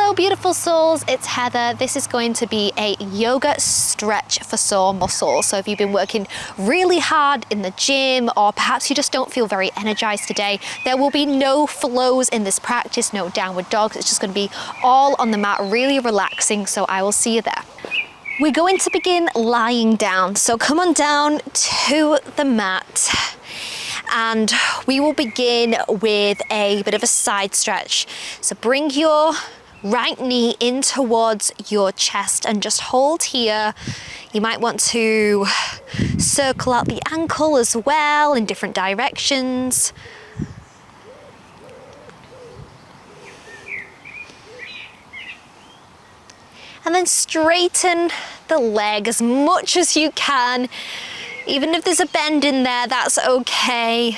Hello beautiful souls, it's Heather. This is going to be a yoga stretch for sore muscles. So if you've been working really hard in the gym, or perhaps you just don't feel very energized today, there will be no flows in this practice, no downward dogs. It's just going to be all on the mat, really relaxing. So I will see you there. We're going to begin lying down. So come on down to the mat. And we will begin with a bit of a side stretch. So bring your right knee in towards your chest and just hold here. You might want to circle out the ankle as well in different directions. And then straighten the leg as much as you can. Even if there's a bend in there, that's okay.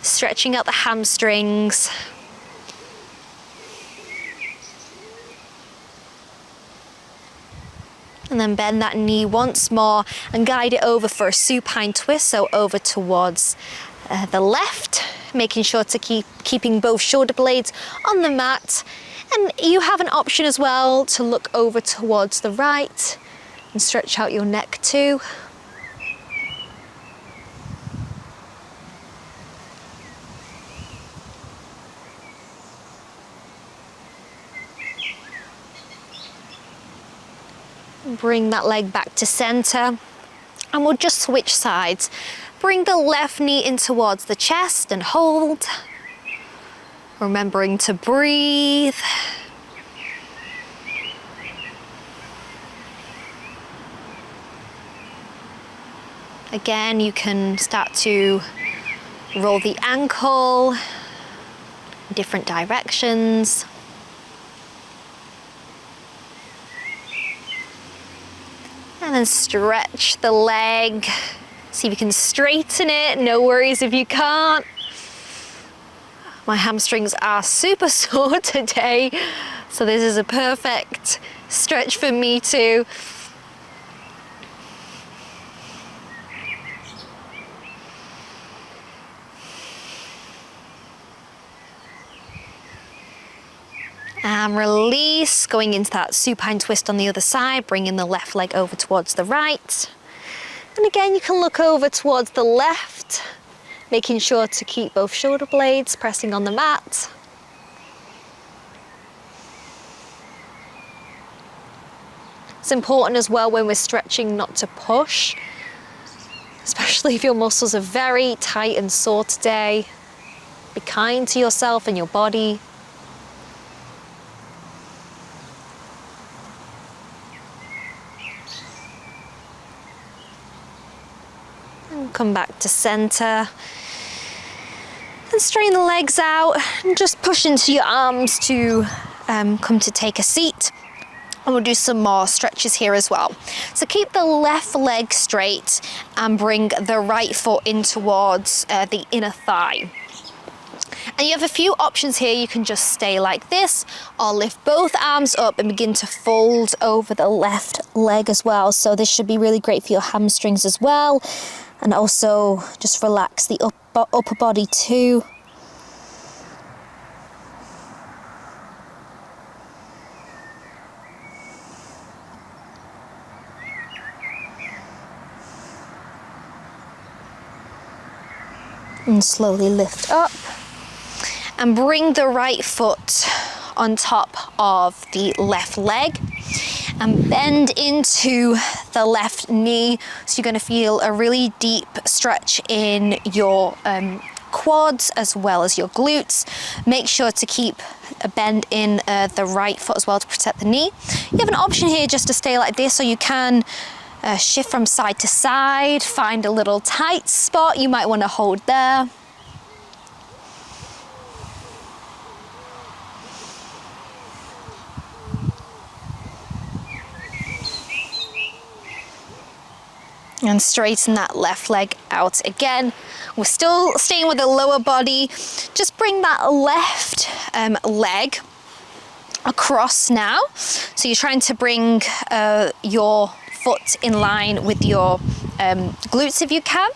Stretching out the hamstrings. And then bend that knee once more and guide it over for a supine twist, so over towards the left, making sure to keeping both shoulder blades on the mat. And you have an option as well to look over towards the right and stretch out your neck too. Bring that leg back to center, and we'll just switch sides. Bring the left knee in towards the chest and hold. Remembering to breathe. Again, you can start to roll the ankle in different directions. And then stretch the leg. See if you can straighten it. No worries if you can't. My hamstrings are super sore today, so this is a perfect stretch for me too. And release, going into that supine twist on the other side, bringing the left leg over towards the right. And again, you can look over towards the left, making sure to keep both shoulder blades pressing on the mat. It's important as well when we're stretching not to push, especially if your muscles are very tight and sore today. Be kind to yourself and your body. Come back to center and straighten the legs out and just push into your arms to come to take a seat. And we'll do some more stretches here as well. So keep the left leg straight and bring the right foot in towards the inner thigh. And you have a few options here. You can just stay like this or lift both arms up and begin to fold over the left leg as well. So this should be really great for your hamstrings as well. And also just relax the upper body too. And slowly lift up. And bring the right foot on top of the left leg. And bend into the left knee. So you're going to feel a really deep stretch in your quads as well as your glutes. Make sure to keep a bend in the right foot as well to protect the knee. You have an option here just to stay like this, so you can shift from side to side, find a little tight spot you might want to hold there. And straighten that left leg out again. We're still staying with the lower body. Just bring that left leg across now. So you're trying to bring your foot in line with your glutes if you can.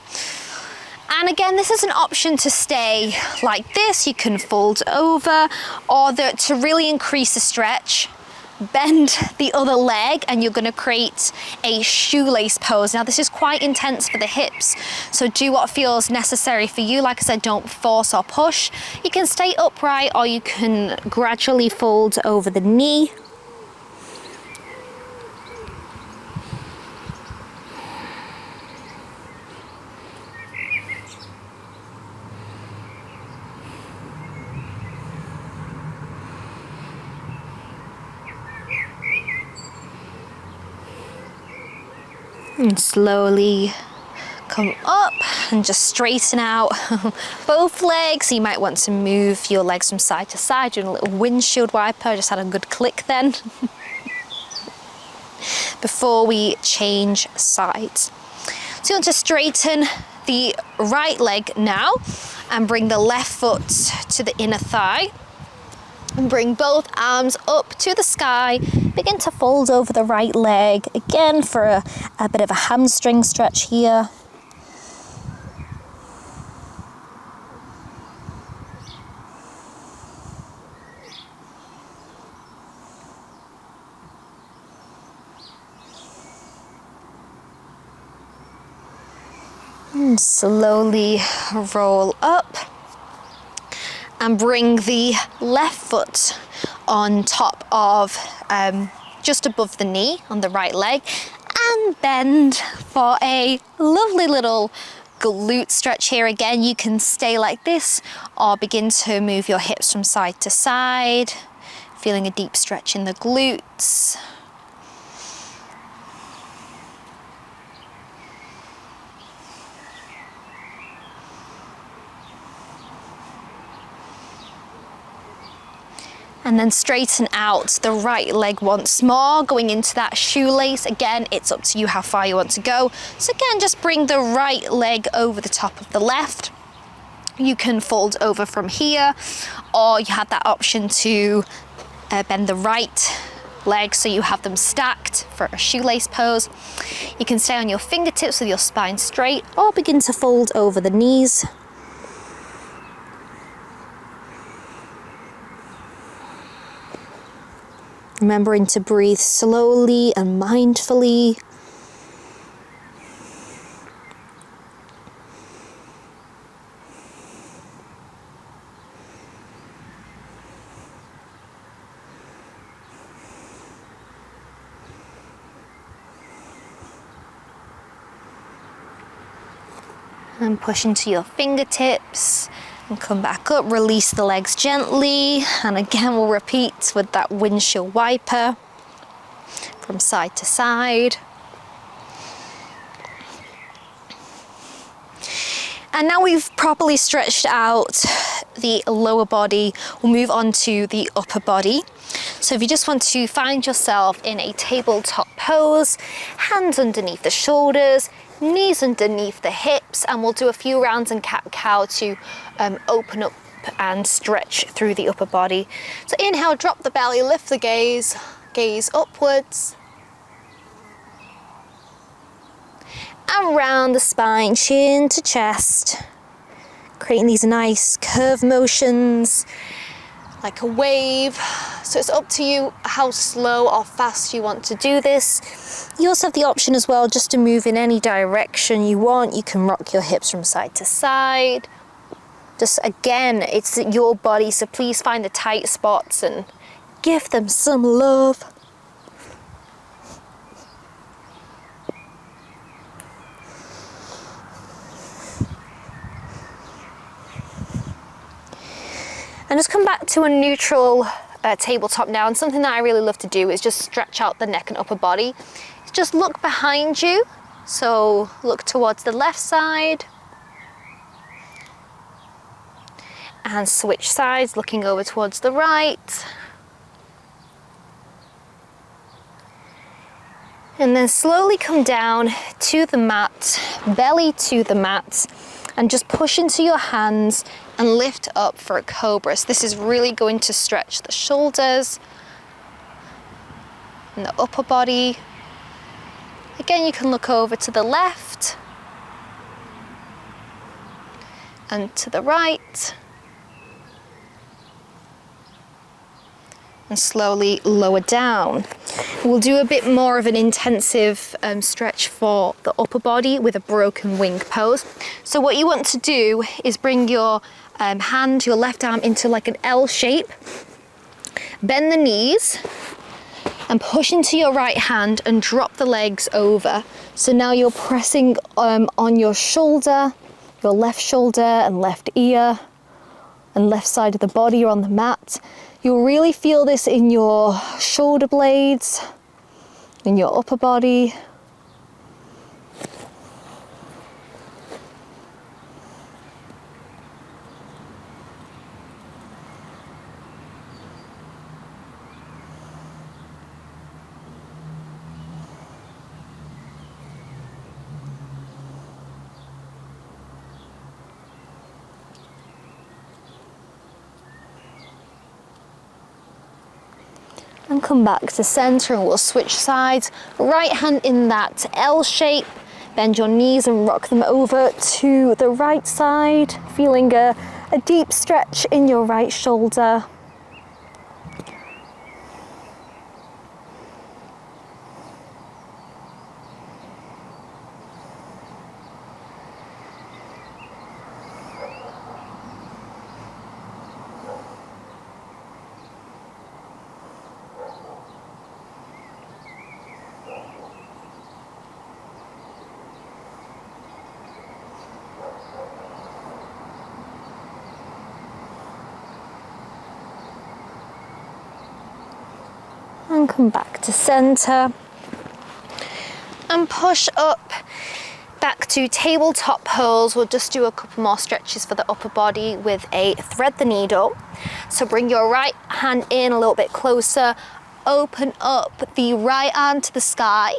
And again, this is an option to stay like this. You can fold over, or to really increase the stretch, bend the other leg, and you're going to create a shoelace pose. Now this is quite intense for the hips, so do what feels necessary for you. Like I said, don't force or push. You can stay upright, or you can gradually fold over the knee. And slowly come up and just straighten out both legs. You might want to move your legs from side to side, doing a little windshield wiper. I just had a good click then. Before we change sides. So you want to straighten the right leg now and bring the left foot to the inner thigh. And bring both arms up to the sky. Begin to fold over the right leg again for a bit of a hamstring stretch here. And slowly roll up. And bring the left foot on top of, just above the knee on the right leg, and bend for a lovely little glute stretch here. Again, you can stay like this or begin to move your hips from side to side, feeling a deep stretch in the glutes. And then straighten out the right leg once more, going into that shoelace. Again, it's up to you how far you want to go. So again, just bring the right leg over the top of the left. You can fold over from here, or you have that option to bend the right leg so you have them stacked for a shoelace pose. You can stay on your fingertips with your spine straight, or begin to fold over the knees. Remembering to breathe slowly and mindfully. And push into your fingertips. And come back up, release the legs gently, and again we'll repeat with that windshield wiper from side to side. And now we've properly stretched out the lower body, we'll move on to the upper body. So if you just want to find yourself in a tabletop pose, hands underneath the shoulders, knees underneath the hips, and we'll do a few rounds in cat-cow to open up and stretch through the upper body. So inhale, drop the belly, lift the gaze, gaze upwards. And round the spine, chin to chest, creating these nice curve motions like a wave. So it's up to you how slow or fast you want to do this. You also have the option as well just to move in any direction you want. You can rock your hips from side to side. Just again, it's your body, so please find the tight spots and give them some love. And just come back to a neutral tabletop now. And something that I really love to do is just stretch out the neck and upper body. Just look behind you. So look towards the left side. And switch sides, looking over towards the right. And then slowly come down to the mat, belly to the mat, and just push into your hands and lift up for a cobra. So this is really going to stretch the shoulders and the upper body. Again, you can look over to the left. and to the right. And slowly lower down. We'll do a bit more of an intensive stretch for the upper body with a broken wing pose. So what you want to do is bring your hand, your left arm into like an L shape. Bend the knees and push into your right hand and drop the legs over. So now you're pressing on your shoulder, your left shoulder and left ear and left side of the body. You're on the mat. You'll really feel this in your shoulder blades, in your upper body. And come back to center and we'll switch sides. Right hand in that L shape. Bend your knees and rock them over to the right side. Feeling a deep stretch in your right shoulder. And come back to center and push up back to tabletop pose. We'll just do a couple more stretches for the upper body with a thread the needle. So bring your right hand in a little bit closer, open up the right arm to the sky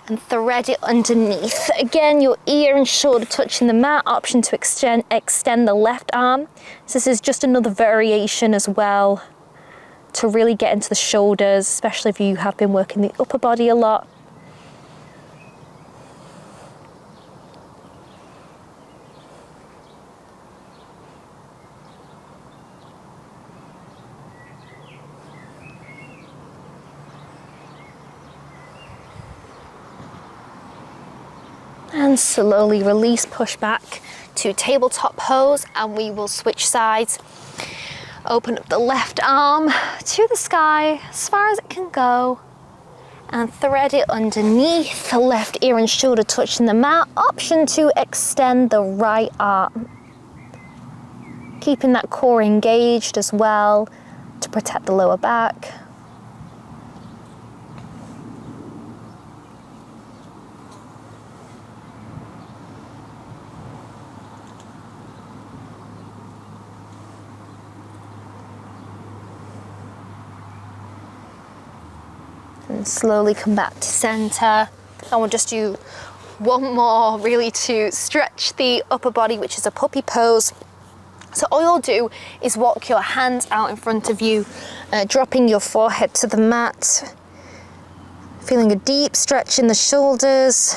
and thread it underneath. Again, your ear and shoulder touching the mat. Option to extend the left arm. So this is just another variation as well to really get into the shoulders, especially if you have been working the upper body a lot. And slowly release, push back to tabletop pose, and we will switch sides. Open up the left arm to the sky as far as it can go and thread it underneath. The left ear and shoulder touching the mat. Option to extend the right arm. Keeping that core engaged as well to protect the lower back. And slowly come back to center. And we'll just do one more really to stretch the upper body, which is a puppy pose. So all you'll do is walk your hands out in front of you, dropping your forehead to the mat. Feeling a deep stretch in the shoulders.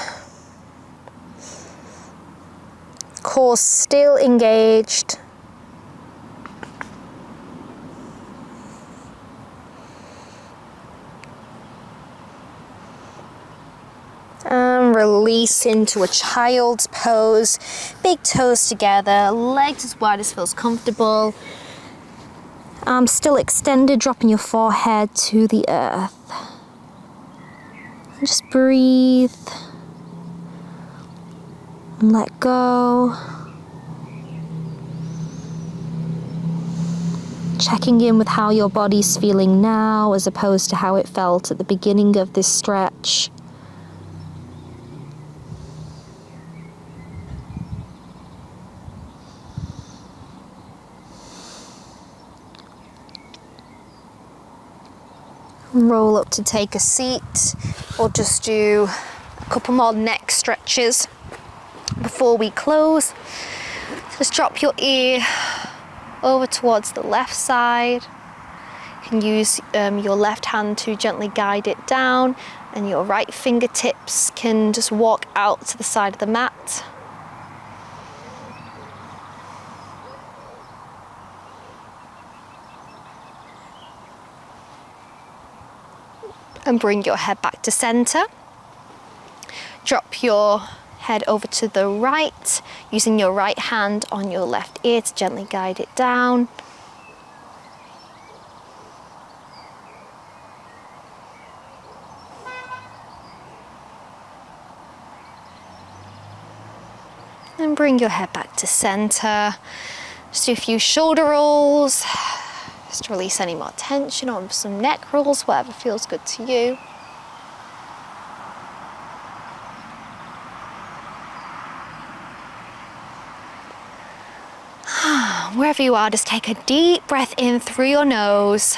Core still engaged. And release into a child's pose. Big toes together, legs as wide as feels comfortable. Arms still extended, dropping your forehead to the earth. And just breathe. And let go. Checking in with how your body's feeling now as opposed to how it felt at the beginning of this stretch. Roll up to take a seat, or just do a couple more neck stretches before we close. Just drop your ear over towards the left side. You can use your left hand to gently guide it down, and your right fingertips can just walk out to the side of the mat. And bring your head back to center. Drop your head over to the right, using your right hand on your left ear to gently guide it down. And bring your head back to center. Just do a few shoulder rolls. Just to release any more tension, or some neck rolls, whatever feels good to you. Wherever you are, just take a deep breath in through your nose.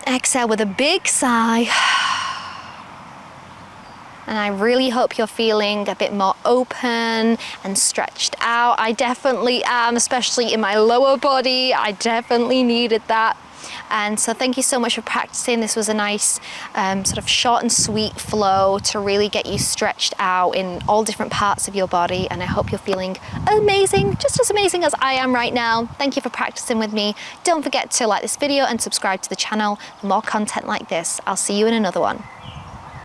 Exhale with a big sigh. And I really hope you're feeling a bit more open and stretched out. I definitely am, especially in my lower body. I definitely needed that. And so thank you so much for practicing. This was a nice sort of short and sweet flow to really get you stretched out in all different parts of your body. And I hope you're feeling amazing, just as amazing as I am right now. Thank you for practicing with me. Don't forget to like this video and subscribe to the channel for more content like this. I'll see you in another one.